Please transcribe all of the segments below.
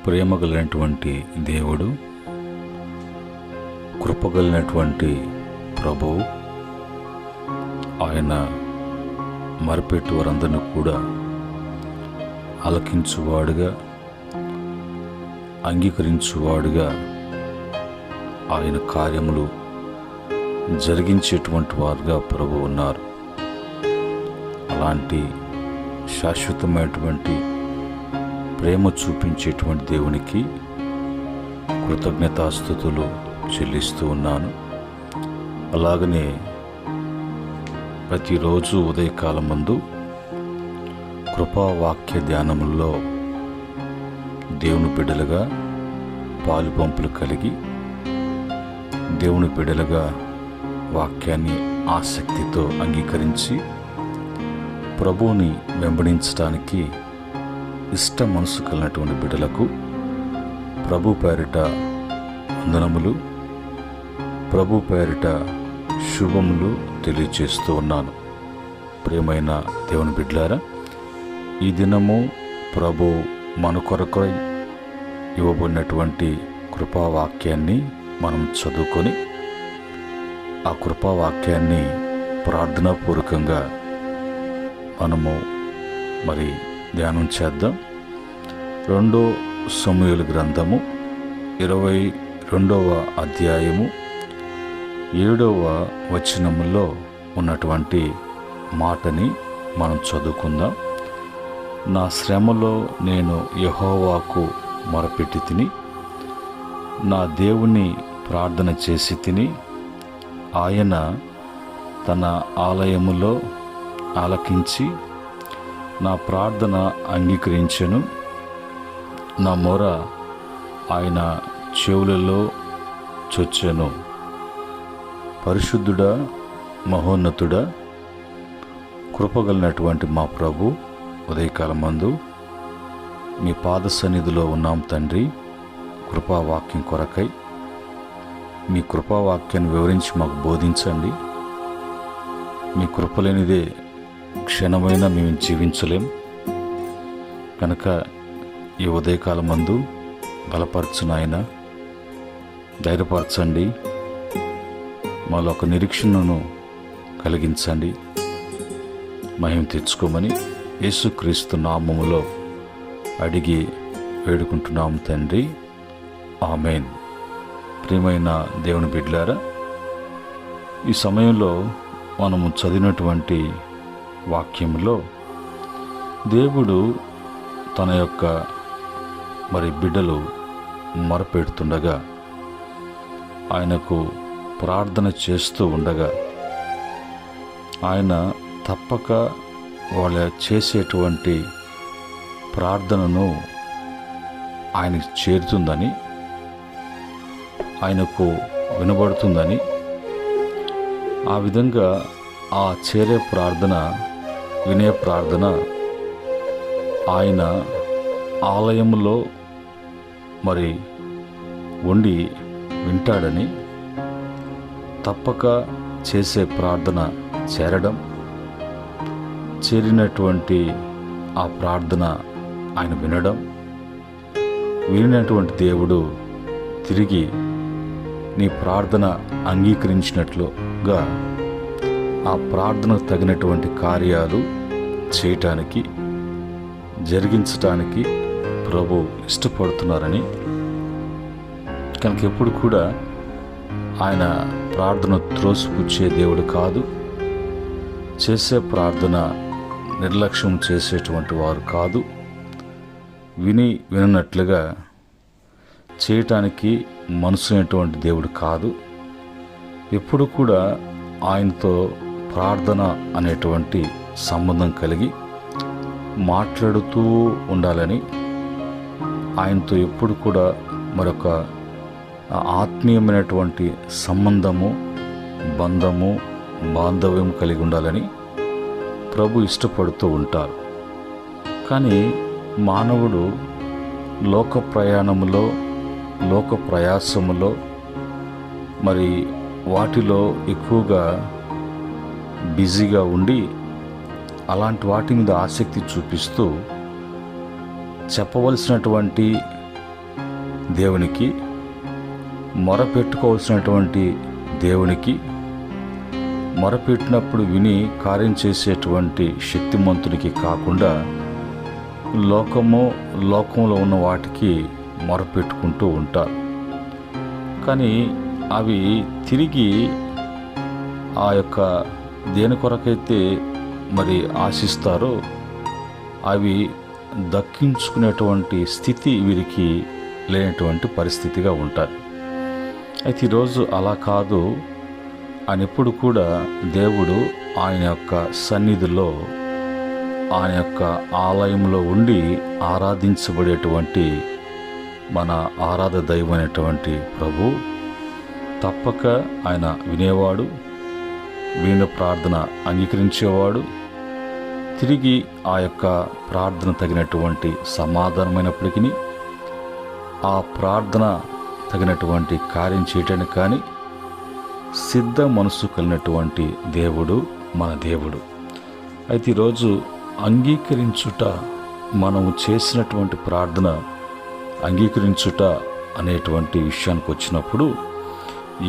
ప్రేమ కలిగినటువంటి దేవుడు, కృపగలిగినటువంటి ప్రభువు, ఆయన మరపెట్టు వారందరినీ కూడా ఆలకించువాడుగా, అంగీకరించువాడుగా ఆయన కార్యములు జరిగించేటువంటి వారుగా ప్రభు ఉన్నారు. అలాంటి శాశ్వతమైనటువంటి ప్రేమ చూపించేటువంటి దేవునికి కృతజ్ఞతాస్తుతులు చెల్లిస్తూ ఉన్నాను. అలాగనే ప్రతిరోజు ఉదయకాలం ముందు కృపావాక్య ధ్యానముల్లో దేవుని బిడ్డలుగా పాలు పంపులు కలిగి దేవుని బిడ్డలుగా వాక్యాన్ని ఆసక్తితో అంగీకరించి ప్రభువుని వెంబడించడానికి ఇష్ట మనసు కలిగినటువంటి బిడ్డలకు ప్రభు పేరిట వందనములు, ప్రభు పేరిట శుభములు తెలియజేస్తూ ఉన్నాను. ప్రియమైన దేవుని బిడ్డలారా, ఈ దినము ప్రభు మన కొరకై ఇవ్వబడినటువంటి కృపావాక్యాన్ని మనం చదువుకొని ఆ కృపావాక్యాన్ని ప్రార్థనాపూర్వకంగా మనము ధ్యానం చేద్దాం. 2 సమూయేలు గ్రంథము 22వ అధ్యాయము 7వ వచనములో ఉన్నటువంటి మాటని మనం చదువుకుందాం. నా శ్రమలో నేను యెహోవాకు మొరపెట్టి తిని, నా దేవుని ప్రార్థన చేసి తిని, ఆయన తన ఆలయములో ఆలకించి నా ప్రార్థన అంగీకరించెను. నా మొర ఆయన చెవులలో చొచ్చెను. పరిశుద్ధుడా, మహోన్నతుడా, కృపగలిగినటువంటి మా ప్రభు, ఉదయకాలం మందు మీ పాద సన్నిధిలో ఉన్నాం తండ్రి. కృపావాక్యం కొరకై మీ కృపావాక్యాన్ని వివరించి మాకు బోధించండి. మీ కృపలేనిదే క్షణమైనా మేము జీవించలేం కనుక ఈ ఉదయకాలం మందు బలపరచును ఆయన, ధైర్యపరచండి, మాలో ఒక నిరీక్షణను కలిగించండి, మహిమ తెచ్చుకోమని యేసుక్రీస్తు నామములో అడిగి వేడుకుంటున్నాం తండ్రి, ఆమేన్. ప్రియమైన దేవుని బిడ్డలారా, ఈ సమయంలో మనము చదివినటువంటి వాక్యంలో దేవుడు తన యొక్క బిడ్డలు మొరపెడుతుండగా, ఆయనకు ప్రార్థన చేస్తూ ఉండగా, ఆయన తప్పక వాళ్ళ చేసేటువంటి ప్రార్థనను ఆయనకు చేరుతుందని, ఆయనకు వినబడుతుందని, ఆ విధంగా ఆ చేరే ప్రార్థన, వినే ప్రార్థన ఆయన ఆలయంలో ఉండి వింటాడని, తప్పక చేసే ప్రార్థన చేరడం, చేరినటువంటి ఆ ప్రార్థన ఆయన వినడం, వినినటువంటి దేవుడు తిరిగి నీ ప్రార్థన అంగీకరించినట్లుగా ఆ ప్రార్థనకు తగినటువంటి కార్యాలు చేయటానికి, జరిగించటానికి ప్రభు ఇష్టపడుతున్నారని, కనుక ఎప్పుడు కూడా ఆయన ప్రార్థన త్రోసిపుచ్చే దేవుడు కాదు, చేసే ప్రార్థన నిర్లక్ష్యం చేసేటువంటి వారు కాదు, విననట్లుగా చేయటానికి మనసునేటువంటి దేవుడు కాదు. ఎప్పుడు కూడా ఆయనతో ప్రార్థన అనేటువంటి సంబంధం కలిగి మాట్లాడుతూ ఉండాలని, ఆయనతో ఎప్పుడు కూడా మరొక ఆత్మీయమైనటువంటి సంబంధము, బంధము, బాంధవ్యం కలిగి ఉండాలని ప్రభు ఇష్టపడుతూ ఉంటారు. కానీ మానవుడు లోక ప్రయాణములో, లోక ప్రయాసములో వాటిలో ఎక్కువగా బిజీగా ఉండి అలాంటి వాటి మీద ఆసక్తి చూపిస్తూ చెప్పవలసినటువంటి దేవునికి, మొరపెట్టుకోవాల్సినటువంటి దేవునికి, మొరపెట్టినప్పుడు విని కార్యం చేసేటువంటి శక్తిమంతునికి కాకుండా లోకంలో ఉన్న వాటికి మొరపెట్టుకుంటూ ఉంటారు. కానీ అవి తిరిగి ఆ యొక్క దేని కొరకైతే మరి ఆశిస్తారో అవి దక్కించుకునేటువంటి స్థితి వీరికి లేనటువంటి పరిస్థితిగా ఉంటుంది. అయితే ఈరోజు అలా కాదు అని ఎప్పుడు కూడా దేవుడు ఆయన యొక్క సన్నిధిలో, ఆయన యొక్క ఆలయంలో ఉండి ఆరాధించబడేటువంటి మన ఆరాధ దైవమైనటువంటి ప్రభు తప్పక ఆయన వినేవాడు, వినిన ప్రార్థన అంగీకరించేవాడు, తిరిగి ఆ యొక్క ప్రార్థన తగినటువంటి సమాధానమైనప్పటికీ ఆ ప్రార్థన తగినటువంటి కార్యం చేయటానికి కానీ సిద్ధ మనసు కలిగినటువంటి దేవుడు మన దేవుడు. అయితే ఈరోజు అంగీకరించుట, మనము చేసినటువంటి ప్రార్థన అంగీకరించుట అనేటువంటి విషయానికి వచ్చినప్పుడు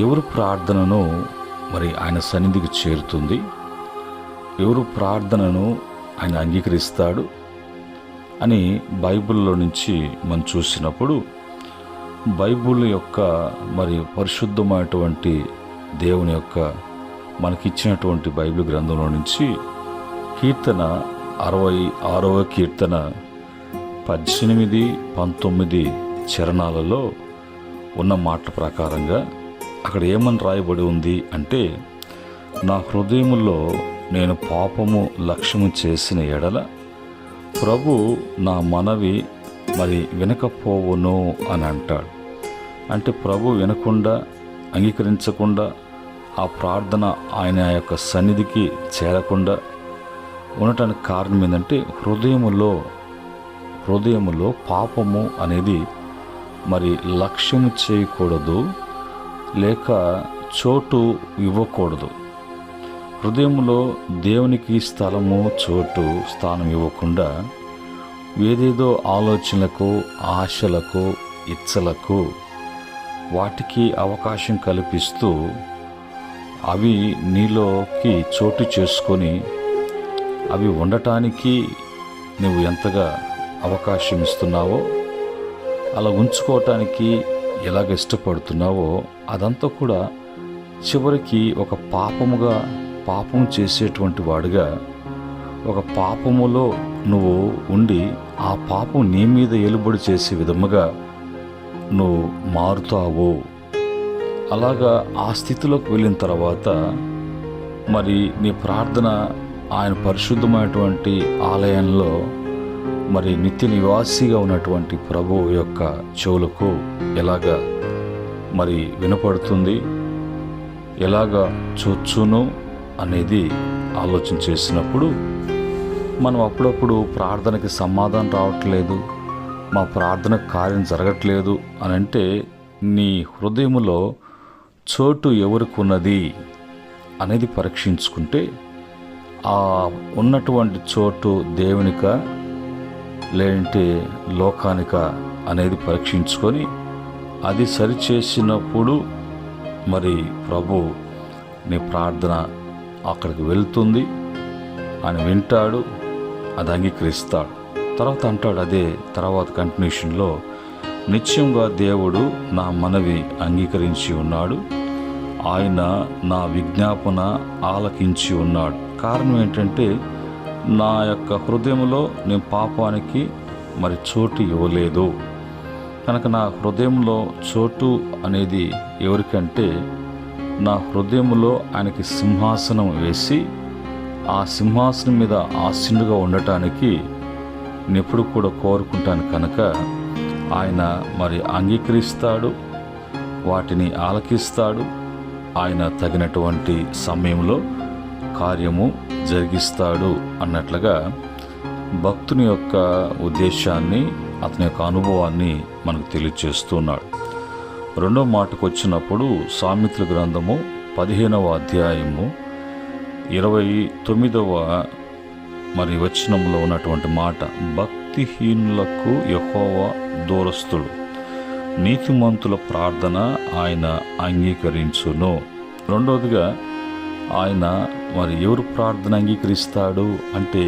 ఎవరు ప్రార్థనను మరి ఆయన సన్నిధికి చేరుతుంది, ఎవరు ప్రార్థనను ఆయన అంగీకరిస్తాడు అని బైబిల్లో నుంచి మనం చూసినప్పుడు బైబిల్ యొక్క మరి పరిశుద్ధమైనటువంటి దేవుని యొక్క మనకిచ్చినటువంటి బైబిల్ గ్రంథంలో నుంచి కీర్తన 66వ కీర్తన 18, 19 చరణాలలో ఉన్న మాటల ప్రకారంగా అక్కడ ఏమని రాయబడి ఉంది అంటే, నా హృదయములో నేను పాపము లక్ష్యము చేసిన ఎడల ప్రభు నా మనవి మరి వినకపోవును అని అంటాడు. అంటే ప్రభు వినకుండా, అంగీకరించకుండా, ఆ ప్రార్థన ఆయన యొక్క సన్నిధికి చేరకుండా ఉండటానికి కారణం ఏంటంటే హృదయములో పాపము అనేది మరి లక్ష్యము చేయకూడదు, లేక చోటు ఇవ్వకూడదు. హృదయంలో దేవునికి స్థానం ఇవ్వకుండా ఏదేదో ఆలోచనలకు, ఆశలకు, ఇచ్చలకు వాటికి అవకాశం కల్పిస్తూ అవి నీలోకి చోటు చేసుకొని అవి ఉండటానికి నువ్వు ఎంతగా అవకాశం ఇస్తున్నావో, అలా ఉంచుకోవటానికి ఎలాగ ఇష్టపడుతున్నావో అదంతా కూడా చివరికి ఒక పాపం చేసేటువంటి వాడుగా, ఒక పాపములో నువ్వు ఉండి ఆ పాపం నీ మీద ఏలుబడి చేసే విధముగా నువ్వు మారుతావు. అలాగా ఆ స్థితిలోకి వెళ్ళిన తర్వాత మరి నీ ప్రార్థన ఆయన పరిశుద్ధమైనటువంటి ఆలయంలో మరి నిత్య నివాసిగా ఉన్నటువంటి ప్రభువు యొక్క చెవులకు ఎలాగా మరి వినపడుతుంది, ఎలాగా చూచును అనేది ఆలోచన చేసినప్పుడు మనం అప్పుడప్పుడు ప్రార్థనకి సమాధానం రావట్లేదు, మా ప్రార్థన కార్యం జరగట్లేదు అని అంటే నీ హృదయములో చోటు ఎవరికి ఉన్నది అనేది పరీక్షించుకుంటే ఆ ఉన్నటువంటి చోటు దేవునిక లేదంటే లోకానిక అనేది పరీక్షించుకొని అది సరిచేసినప్పుడు మరి ప్రభు నీ ప్రార్థన అక్కడికి వెళ్తుంది, ఆయన వింటాడు, అది అంగీకరిస్తాడు. తర్వాత అంటాడు, అదే తర్వాత కంటిన్యూషన్లో, నిత్యంగా దేవుడు నా మనవి అంగీకరించి ఉన్నాడు, ఆయన నా విజ్ఞాపన ఆలకించి ఉన్నాడు. కారణం ఏంటంటే నా యొక్క హృదయంలో నేను పాపానికి మరి చోటు ఇవ్వలేదు కనుక నా హృదయంలో చోటు అనేది ఎవరికంటే నా హృదయంలో ఆయనకి సింహాసనం వేసి ఆ సింహాసనం మీద ఆసీనుగా ఉండటానికి నేను ఎప్పుడు కూడా కోరుకుంటాను కనుక ఆయన మరి అంగీకరిస్తాడు, వాటిని ఆలకిస్తాడు, ఆయన తగినటువంటి సమయంలో కార్యము జరిగిస్తాడు అన్నట్లుగా భక్తుని యొక్క ఉద్దేశాన్ని, అతని యొక్క అనుభవాన్ని మనకు తెలియజేస్తున్నాడు. రెండో మాటకు వచ్చినప్పుడు సామెతల గ్రంథము 15వ అధ్యాయము 29వ మరి వచనంలో ఉన్నటువంటి మాట, భక్తిహీనులకు యెహోవా దూరస్తుడు, నీతిమంతుల ప్రార్థన ఆయన అంగీకరించును. రెండవదిగా ఆయన మరి ఎవరు ప్రార్థన అంగీకరిస్తాడు అంటే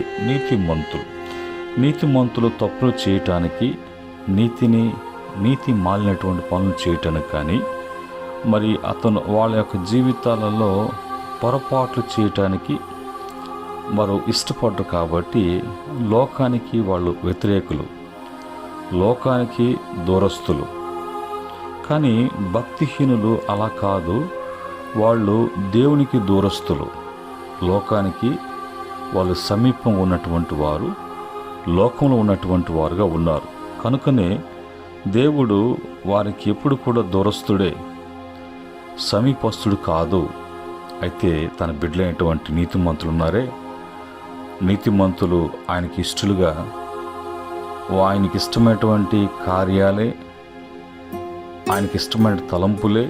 నీతిమంతులు తప్పులు చేయటానికి, నీతి మాలినటువంటి పనులు చేయటానికి కానీ, మరి వాళ్ళ యొక్క జీవితాలలో పొరపాట్లు చేయటానికి వారు ఇష్టపడ్డారు. కాబట్టి లోకానికి వాళ్ళు వ్యతిరేకులు, లోకానికి దూరస్తులు. కానీ భక్తిహీనులు అలా కాదు, వాళ్ళు దేవునికి దూరస్తులు, లోకానికి వాళ్ళు సమీపంగా ఉన్నటువంటి వారు, లోకంలో ఉన్నటువంటి వారుగా ఉన్నారు. కనుకనే దేవుడు వారికి ఎప్పుడు కూడా దూరస్తుడే, సమీపస్తుడు కాదు. అయితే తన బిడ్డలైనటువంటి నీతిమంతులు ఉన్నారే, నీతిమంతులు ఆయనకి ఇష్టలుగా, ఆయనకి ఇష్టమైనటువంటి కార్యాలే, ఆయనకి ఇష్టమైన తలంపులే,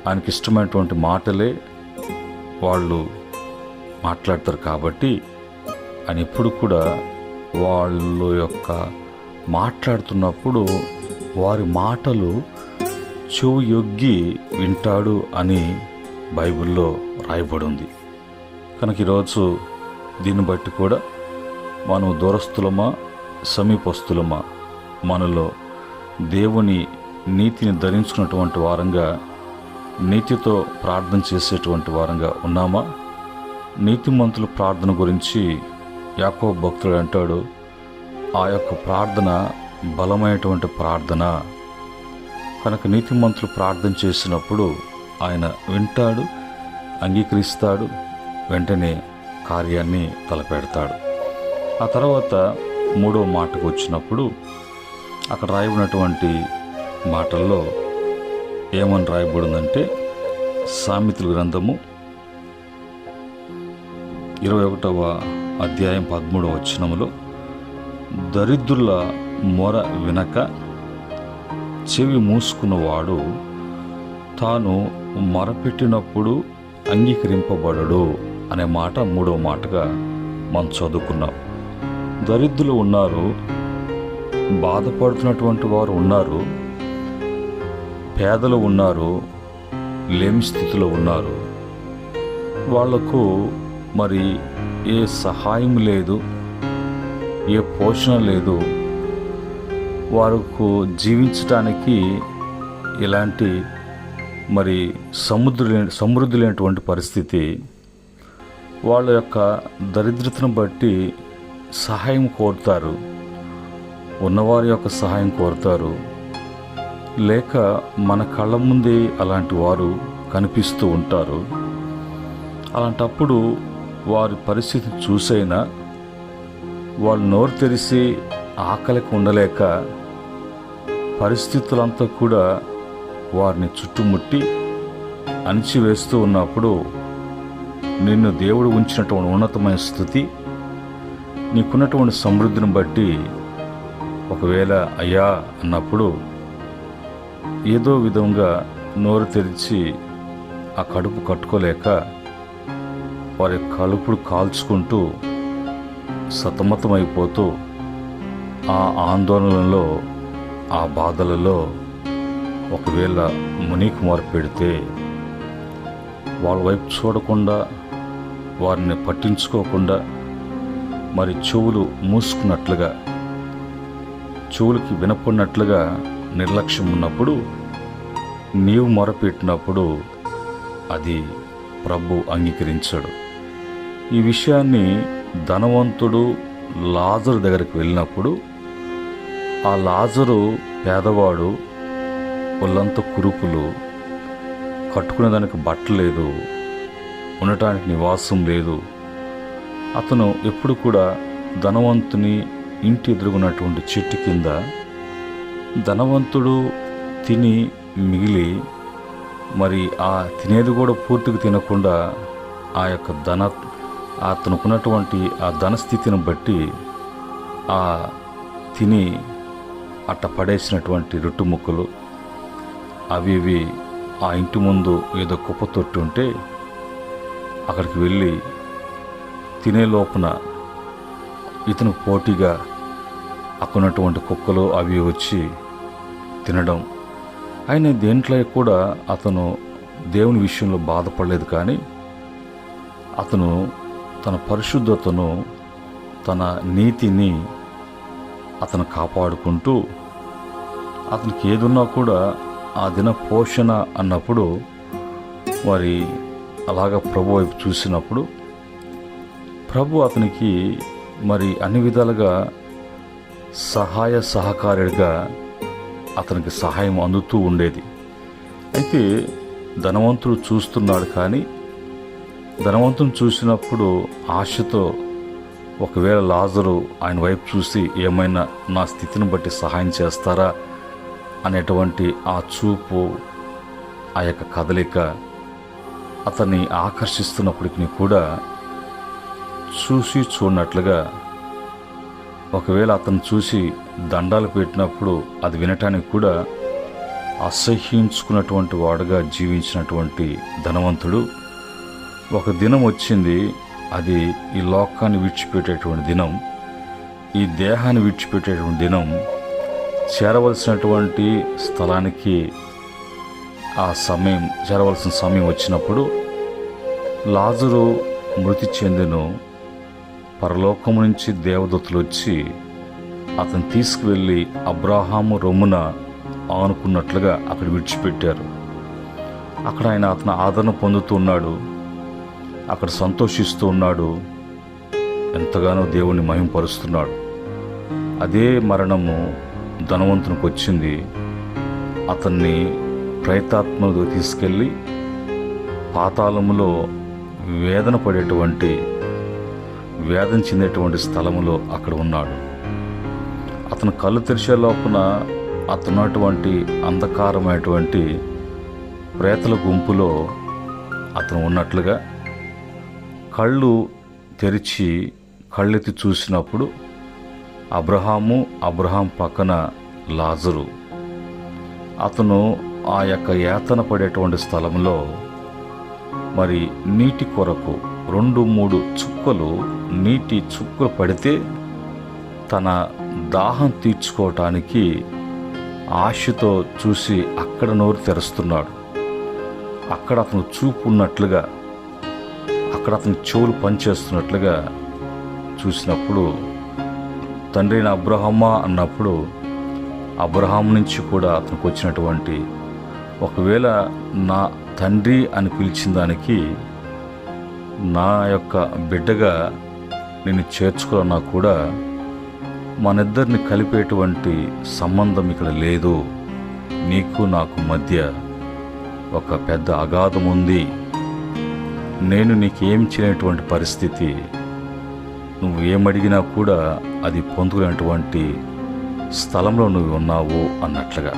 ఆయనకి ఇష్టమైనటువంటి మాటలే వాళ్ళు మాట్లాడతారు. కాబట్టి ఆయన ఎప్పుడు కూడా వాళ్ళు యొక్క మాట్లాడుతున్నప్పుడు వారి మాటలు చెవు యొగ్గి వింటాడు అని బైబిల్లో రాయబడి ఉంది. కనుక ఈరోజు దీన్ని బట్టి కూడా మనం దూరస్తులమా సమీపస్తులమా, మనలో దేవుని నీతిని ధరించుకున్నటువంటి వారంగా, నీతితో ప్రార్థన చేసేటువంటి వారంగా ఉన్నామా? నీతిమంతుల ప్రార్థన గురించి యాకోబు భక్తుడు అంటాడు, ఆ యొక్క ప్రార్థన బలమైనటువంటి ప్రార్థన. కనుక నీతిమంతులు ప్రార్థన చేసినప్పుడు ఆయన వింటాడు, అంగీకరిస్తాడు, వెంటనే కార్యాన్ని తలపెడతాడు. ఆ తర్వాత మూడో మాటకు వచ్చినప్పుడు అక్కడ రాయబడినటువంటి మాటల్లో ఏమని రాయబడిందంటే, సామెతల గ్రంథము 21వ అధ్యాయం 13వ వచనములో, దరిద్రుల మొర వినక చెవి మూసుకున్నవాడు తాను మొరపెట్టినప్పుడు అంగీకరింపబడడు అనే మాట మూడవ మాటగా మనం చదువుకున్నాం. దరిద్రులు ఉన్నారు, బాధపడుతున్నటువంటి వారు ఉన్నారు, పేదలు ఉన్నారు, లేమి స్థితిలో ఉన్నారు. వాళ్లకు మరి ఏ సహాయం లేదు, ఏ పోషణ లేదు, వారికి జీవించటానికి ఇలాంటి మరి సమృద్ధి లేనటువంటి పరిస్థితి. వాళ్ళ యొక్క దరిద్రతను బట్టి సహాయం కోరుతారు, ఉన్నవారి యొక్క సహాయం కోరుతారు, లేక మన కళ్ళ ముందే అలాంటి వారు కనిపిస్తూ ఉంటారు. అలాంటప్పుడు వారి పరిస్థితిని చూసైనా వాళ్ళు నోరు తెరిచి ఆకలికి ఉండలేక పరిస్థితులంతా కూడా వారిని చుట్టుముట్టి అణిచివేస్తూ ఉన్నప్పుడు, నిన్ను దేవుడు ఉంచినటువంటి ఉన్నతమైన స్థితి, నీకున్నటువంటి సమృద్ధిని బట్టి ఒకవేళ అయ్యా అన్నప్పుడు ఏదో విధంగా నోరు తెరిచి ఆ కడుపు కట్టుకోలేక వారి కడుపుడు కాల్చుకుంటూ సతమతమైపోతూ ఆ ఆందోళనలో, ఆ బాధలలో ఒకవేళ మునికి మొరపెడితే వాళ్ళ వైపు చూడకుండా, వారిని పట్టించుకోకుండా, మరి చెవులు మూసుకున్నట్లుగా, చెవులకి వినపడినట్లుగా నిర్లక్ష్యం ఉన్నప్పుడు, నీవు మొరపెట్టినప్పుడు అది ప్రభు అంగీకరించాడు. ఈ విషయాన్ని ధనవంతుడు లాజరు దగ్గరికి వెళ్ళినప్పుడు, ఆ లాజరు పేదవాడు, ఒళ్ళంతా కురుపులు, కట్టుకునేదానికి బట్ట లేదు, ఉండటానికి నివాసం లేదు. అతను ఎప్పుడు కూడా ధనవంతుని ఇంటి ఎదురుగున్నటువంటి చెట్టు కింద, ధనవంతుడు తిని మిగిలి మరి ఆ తినేది కూడా పూర్తిగా తినకుండా ఆ యొక్క అతనుకున్నటువంటి ఆ ధనస్థితిని బట్టి ఆ తిని అట్ట పడేసినటువంటి రొట్టు ముక్కలు అవి ఇవి ఆ ఇంటి ముందు ఏదో కుప్ప తొట్టి ఉంటే అక్కడికి వెళ్ళి తినే లోపున ఇతను పోటీగా అక్కడున్నటువంటి కుక్కలు అవి వచ్చి తినడం, ఆయన దేంట్లో కూడా అతను దేవుని విషయంలో బాధపడలేదు. కానీ అతను తన పరిశుద్ధతను, తన నీతిని అతను కాపాడుకుంటూ, అతనికి ఏదున్నా కూడా ఆ దిన పోషణ అన్నప్పుడు మరి అలాగ ప్రభు వైపు చూసినప్పుడు ప్రభు అతనికి మరి అన్ని విధాలుగా సహాయ సహకారిగా అతనికి సహాయం అందుతూ ఉండేది. అయితే ధనవంతుడు చూస్తున్నాడు, కానీ ధనవంతుని చూసినప్పుడు ఆశతో ఒకవేళ లాజరు ఆయన వైపు చూసి ఏమైనా నా స్థితిని బట్టి సహాయం చేస్తారా అనేటువంటి ఆ చూపు, ఆ యొక్క కదలిక అతన్ని ఆకర్షిస్తున్నప్పటికీ కూడా చూసి చూడనట్లుగా, ఒకవేళ అతను చూసి దండాలు పెట్టినప్పుడు అది వినటానికి కూడా అసహ్యించుకున్నటువంటి వాడుగా జీవించినటువంటి ధనవంతుడు ఒక దినం వచ్చింది. అది ఈ లోకాన్ని విడిచిపెట్టేటువంటి దినం, ఈ దేహాన్ని విడిచిపెట్టేటువంటి దినం. చేరవలసినటువంటి స్థలానికి చేరవలసిన సమయం వచ్చినప్పుడు లాజరు మృతి చెందెను. పరలోకము నుంచి దేవదూతలు వచ్చి అతను తీసుకువెళ్ళి అబ్రాహాము రొమ్మున ఆనుకున్నట్లుగా అక్కడ విడిచిపెట్టారు. అక్కడ అతను ఆదరణ పొందుతూ ఉన్నాడు, అక్కడ సంతోషిస్తూ ఉన్నాడు, ఎంతగానో దేవుణ్ణి మహింపరుస్తున్నాడు. అదే మరణము ధనవంతునికి వచ్చింది. అతన్ని ప్రేతాత్మకు తీసుకెళ్ళి పాతాళములో వేదన చెందేటువంటి స్థలములో అక్కడ ఉన్నాడు. అతను కళ్ళు తెరిచే లోపున అతనున్నటువంటి అంధకారమైనటువంటి ప్రేతల గుంపులో అతను ఉన్నట్లుగా కళ్ళు తెరిచి కళ్ళెత్తి చూసినప్పుడు అబ్రహాం పక్కన లాజరు. అతను ఆ యొక్క యాతన పడేటువంటి స్థలంలో మరి నీటి కొరకు 2-3 చుక్కలు నీటి చుక్కలు పడితే తన దాహం తీర్చుకోవటానికి ఆశతో చూసి అక్కడ నోరు తెరుస్తున్నాడు. అక్కడ అతను చూపు ఉన్నట్లుగా, అక్కడ అతని చెవులు పనిచేస్తున్నట్లుగా చూసినప్పుడు తండ్రి అయిన అబ్రహామా అన్నప్పుడు అబ్రహాం నుంచి కూడా అతనికి వచ్చినటువంటి, ఒకవేళ నా తండ్రి అని పిలిచిన దానికి నా యొక్క బిడ్డగా నేను చేర్చుకున్నా కూడా మనిద్దరిని కలిపేటువంటి సంబంధం ఇక్కడ లేదు, నీకు నాకు మధ్య ఒక పెద్ద అగాధం ఉంది, నేను నీకేం చేయనటువంటి పరిస్థితి, నువ్వు ఏమడిగినా కూడా అది పొందుకునేటువంటి స్థలంలో నువ్వు ఉన్నావు అన్నట్లుగా.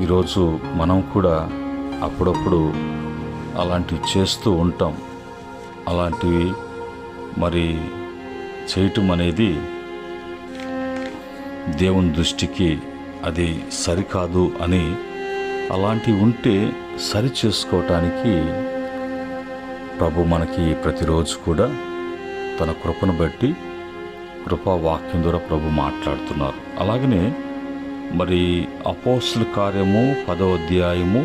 ఈరోజు మనం కూడా అప్పుడప్పుడు అలాంటివి చేస్తూ ఉంటాం. అలాంటివి మరి చేయటం అనేది దేవుని దృష్టికి అది సరికాదు అని, అలాంటివి ఉంటే సరి చేసుకోవటానికి ప్రభు మనకి ప్రతిరోజు కూడా తన కృపను బట్టి కృపావాక్యం ద్వారా ప్రభు మాట్లాడుతున్నారు. అలాగనే మరి అపోస్తుల కార్యము 10వ అధ్యాయము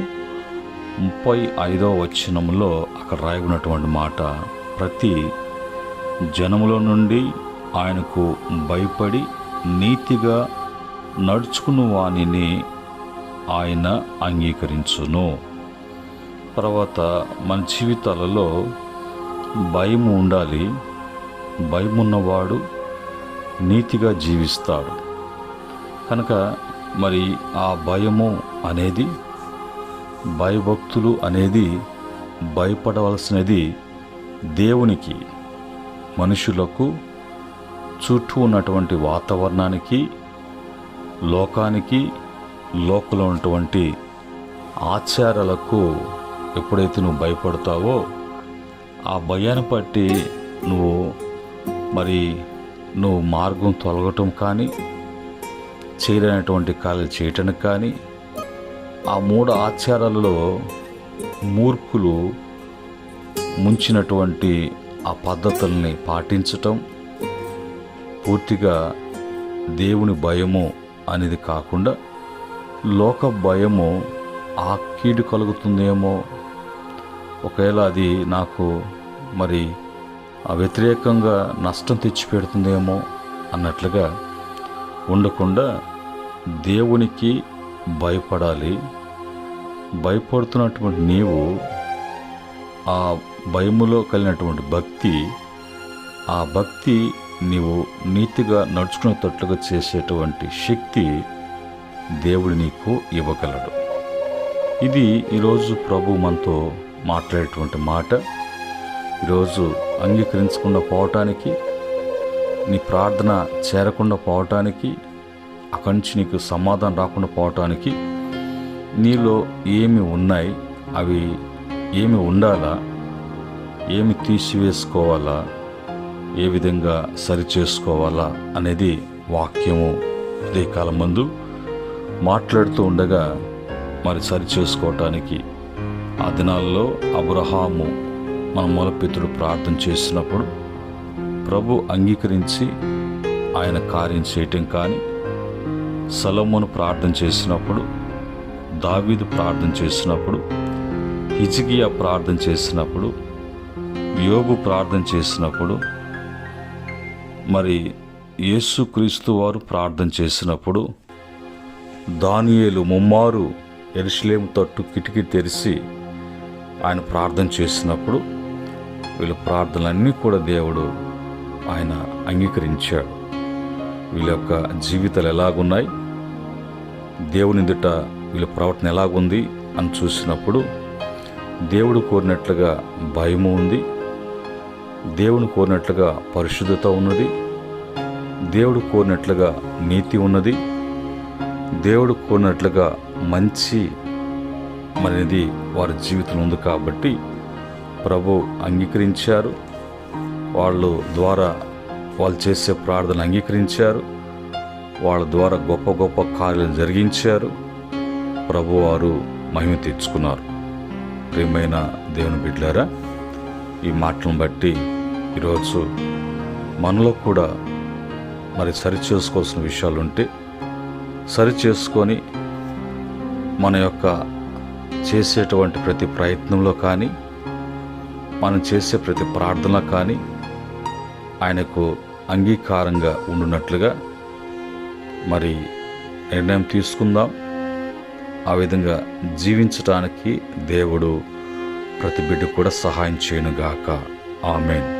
35వ వచనంలో అక్కడ రాయబడినటువంటి మాట, ప్రతి జనములో నుండి ఆయనకు భయపడి నీతిగా నడుచుకున్న వానిని ఆయన అంగీకరించును. తర్వాత మన జీవితాలలో భయం ఉండాలి. భయం ఉన్నవాడు నీతిగా జీవిస్తాడు. కనుక మరి ఆ భయము అనేది, భయభక్తులు అనేది, భయపడవలసినది దేవునికి, మనుషులకు, చుట్టూ ఉన్నటువంటి వాతావరణానికి, లోకానికి, లోకంలో ఉన్నటువంటి ఆచారాలకు ఎప్పుడైతే నువ్వు భయపడతావో ఆ భయాన్ని బట్టి నువ్వు మార్గం తొలగటం కానీ, చేయలేనటువంటి కార్యాలు చేయటానికి కానీ, ఆ 3 ఆచారాలలో మూర్ఖులు ముంచినటువంటి ఆ పద్ధతుల్ని పాటించటం, పూర్తిగా దేవుని భయము అనేది కాకుండా లోక భయము ఆ కీడు కలుగుతుందేమో, ఒకవేళ అది నాకు మరి వ్యతిరేకంగా నష్టం తెచ్చిపెడుతుందేమో అన్నట్లుగా ఉండకుండా దేవునికి భయపడాలి. భయపడుతున్నటువంటి నీవు ఆ భయములో కలిగినటువంటి భక్తి, ఆ భక్తి నీవు నీతిగా నడుచుకునేటట్లుగా చేసేటువంటి శక్తి దేవుడు నీకు ఇవ్వగలడు. ఇది ఈరోజు ప్రభు మనతో మాట్లాడేటువంటి మాట. ఈరోజు అంగీకరించకుండా పోవటానికి, నీ ప్రార్థన చేరకుండా పోవటానికి, అక్కడి నుంచి నీకు సమాధానం రాకుండా పోవటానికి నీలో ఏమి ఉన్నాయి, అవి ఏమి ఉండాలా, ఏమి తీసివేసుకోవాలా, ఏ విధంగా సరిచేసుకోవాలా అనేది వాక్యము ఉదయకాలం ముందు మాట్లాడుతూ ఉండగా మరి సరిచేసుకోవటానికి ఆ దినాల్లో అబ్రహాము మన మూలపితరుడు ప్రార్థన చేసినప్పుడు ప్రభు అంగీకరించి ఆయన కార్యం చేయటం కానీ, సొలొమోను ప్రార్థన చేసినప్పుడు, దావీదు ప్రార్థన చేసినప్పుడు, హిజ్కియా ప్రార్థన చేసినప్పుడు, యోబు ప్రార్థన చేసినప్పుడు, మరి యేసుక్రీస్తు వారు ప్రార్థన చేసినప్పుడు, దానియేలు ముమ్మారు యెరూషలేము తట్టు కిటికీ తెరిచి ఆయన ప్రార్థన చేసినప్పుడు వీళ్ళ ప్రార్థనలన్నీ కూడా దేవుడు ఆయన అంగీకరించాడు. వీళ్ళ యొక్క జీవితాలు ఎలాగున్నాయి, దేవుని ఎదుట వీళ్ళ ప్రవర్తన ఎలాగుంది అని చూసినప్పుడు దేవుడు కోరినట్లుగా భయము ఉంది, దేవుని కోరినట్లుగా పరిశుద్ధత ఉన్నది, దేవుడు కోరినట్లుగా నీతి ఉన్నది, దేవుడు కోరినట్లుగా మంచి అనేది వారి జీవితం ఉంది. కాబట్టి ప్రభు అంగీకరించారు. వాళ్ళు ద్వారా వాళ్ళు చేసే ప్రార్థన అంగీకరించారు. వాళ్ళ ద్వారా గొప్ప గొప్ప కార్యాలు జరిగించారు. ప్రభు వారు మహిమ తెచ్చుకున్నారు. ప్రియమైన దేవుని బిడ్డలారా, ఈ మాటలను బట్టి ఈరోజు మనలో కూడా మరి సరిచేసుకోవాల్సిన విషయాలు ఉంటే సరిచేసుకొని మన యొక్క చేసేటువంటి ప్రతి ప్రయత్నంలో కానీ, మనం చేసే ప్రతి ప్రార్థనలో కానీ ఆయనకు అంగీకారంగా ఉండునట్లుగా మరి నిర్ణయం తీసుకుందాం. ఆ విధంగా జీవించటానికి దేవుడు ప్రతి బిడ్డ కూడా సహాయం చేయనుగాక. ఆమేన్.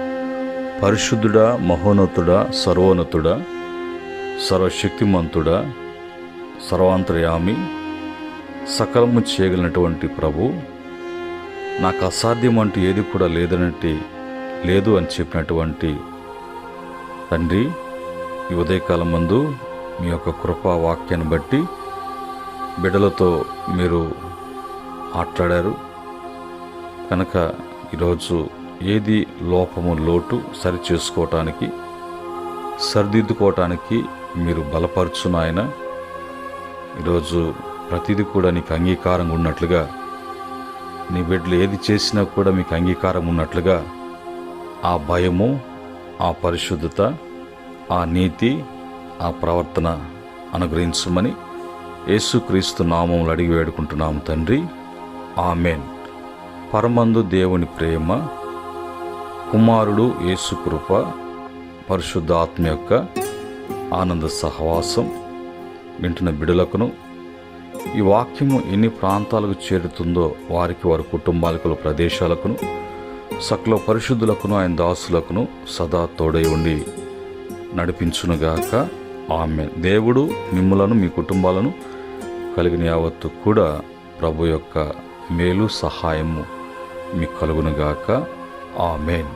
పరిశుద్ధుడా, మహోన్నతుడా, సర్వోన్నతుడా, సర్వశక్తిమంతుడా, సర్వాంతర్యామి, సకలము చేయగలిగినటువంటి ప్రభు, నాకు అసాధ్యం అంటూ ఏది కూడా లేదు అని చెప్పినటువంటి తండ్రి, ఈ ఉదయకాలం మందు మీ యొక్క కృపా వాక్యాన్ని బట్టి బిడ్డలతో మీరు మాట్లాడారు కనుక ఈరోజు ఏది లోపము లోటు సరిచేసుకోవటానికి, సరిదిద్దుకోవటానికి మీరు బలపరచును ఆయన. ఈరోజు ప్రతిదీ కూడా నీకు అంగీకారంగా ఉన్నట్లుగా, నీ బిడ్డలు ఏది చేసినా కూడా మీకు అంగీకారం ఉన్నట్లుగా ఆ భయము, ఆ పరిశుద్ధత, ఆ నీతి, ఆ ప్రవర్తన అనుగ్రహించమని యేసుక్రీస్తు నామములో అడిగి వేడుకుంటున్నాము తండ్రి. ఆమేన్. పరమందు దేవుని ప్రేమ, కుమారుడు యేసు కృప, పరిశుద్ధాత్మ యొక్క ఆనంద సహవాసం వింటున్న బిడ్డలకును, ఈ వాక్యము ఎన్ని ప్రాంతాలకు చేరుతుందో వారికి, వారి కుటుంబాలకు, ప్రదేశాలకును, సకల పరిశుద్ధులకును, ఆయన దాసులకును సదా తోడై ఉండి నడిపించునుగాక. ఆమేన్. దేవుడు మిమ్ములను, మీ కుటుంబాలను కలిగిన యావత్తు కూడా ప్రభు యొక్క మేలు, సహాయము మీకు కలుగునుగాక. ఆమేన్.